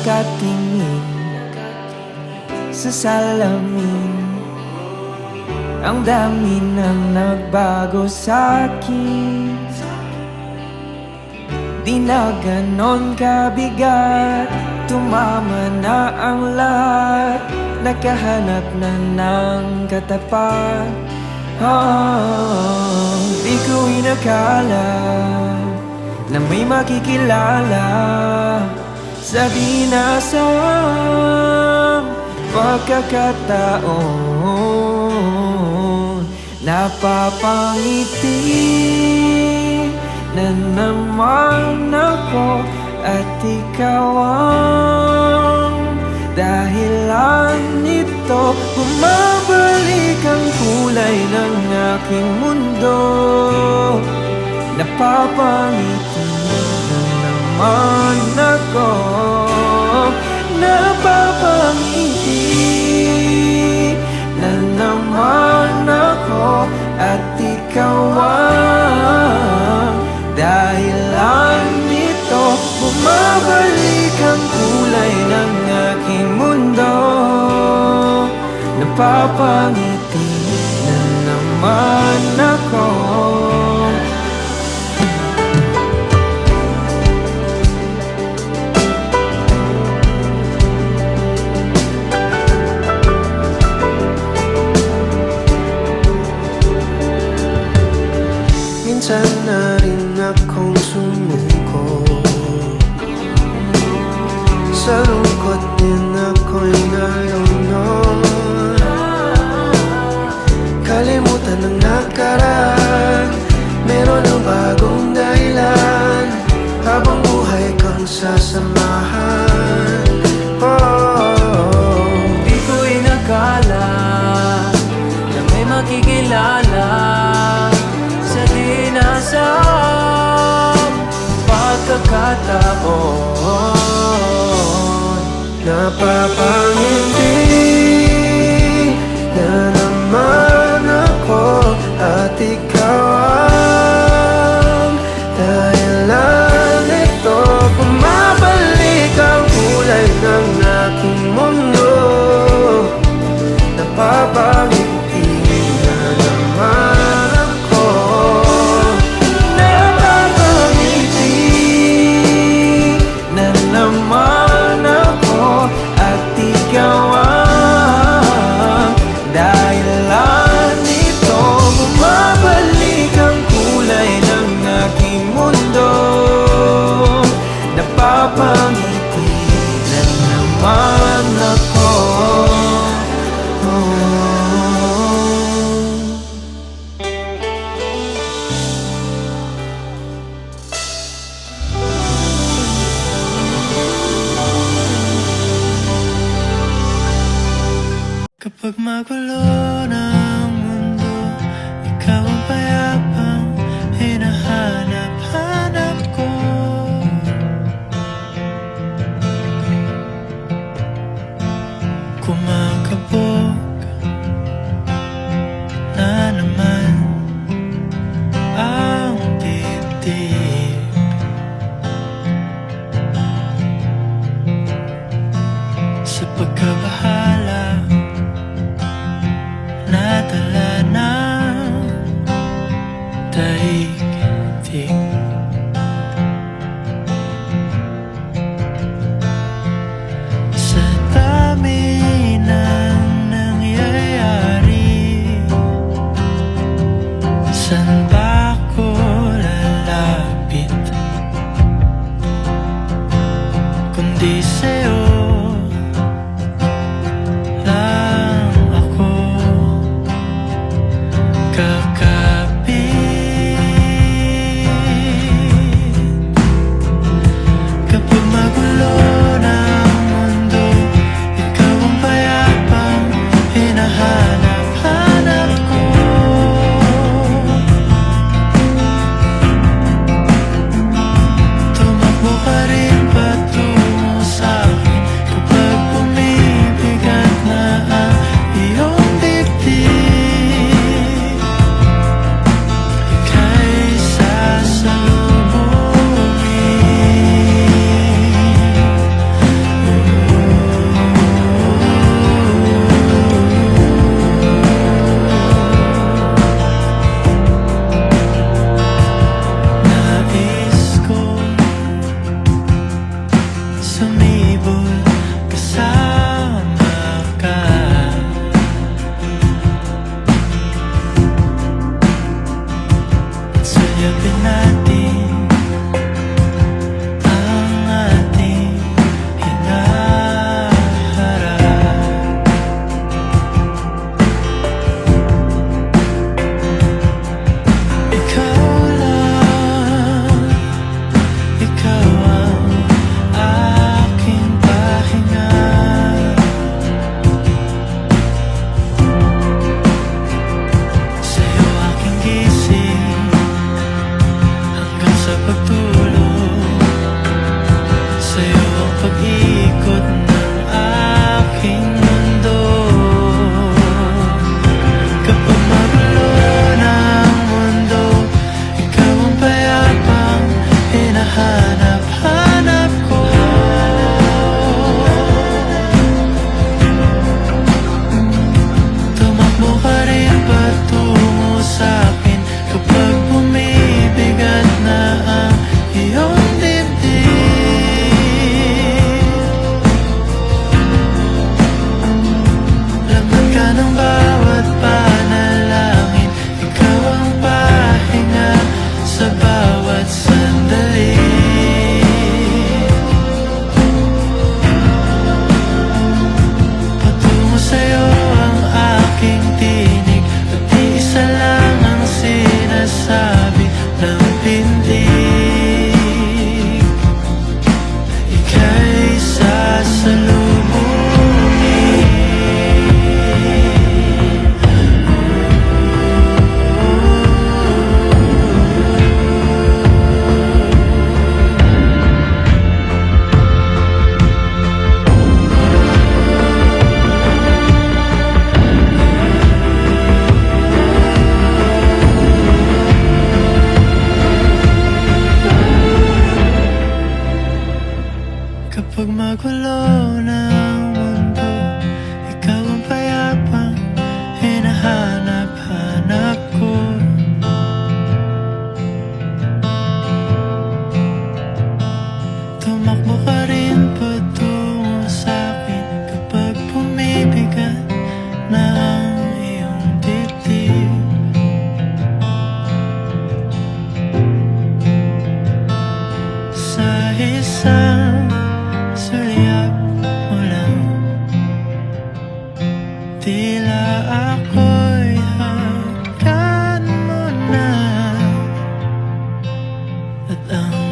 nakatingin sa salamin. Ang dami nang nagbago sa'kin. Di na ganon kabigat, tumama na ang lahat. Nakahanap na ng katapat. Di ko inakala na may makikilala sa dinasang pagkakataon. Napapangiti na naman ako at ikaw ang dahilan nito. Bumabalik ang kulay ng aking mundo. Napapangiti na naman ako. Napapangiti na naman ako at ikaw ang dahilan nito. Bumabalik ang kulay ng aking mundo. Napapangiti na naman ako. Minsan na rin akong sumuko, sa lungkot din ako'y nalunod. Kalimutan ang nakaraan, meron ng bagong dahilan. Habang buhay kang sasamahan. Di ko inakala na may makikilala sa dinasang pagkakataon. Napapangiti na naman ako at ikaw ang dahilan nito. Bumabalik ang kulay ng aking mundo. Napapangiti na naman ako. Napapangiti na naman ako at ikaw ang dahilan nito. Bumabalik ang kulay ng aking mundo. Napapangiti na naman ako. Kapag magulo ng mundo, ikaw ang payapang hinahanap-hanap ko. Kumakabog na naman ang dibdib. Sa pagkabahala, nadala ng daigdig. Sa dami ng nangyayari, saan ba ako lalapit kundi sa'yo? Tila ako'y hanggan mo na, at ang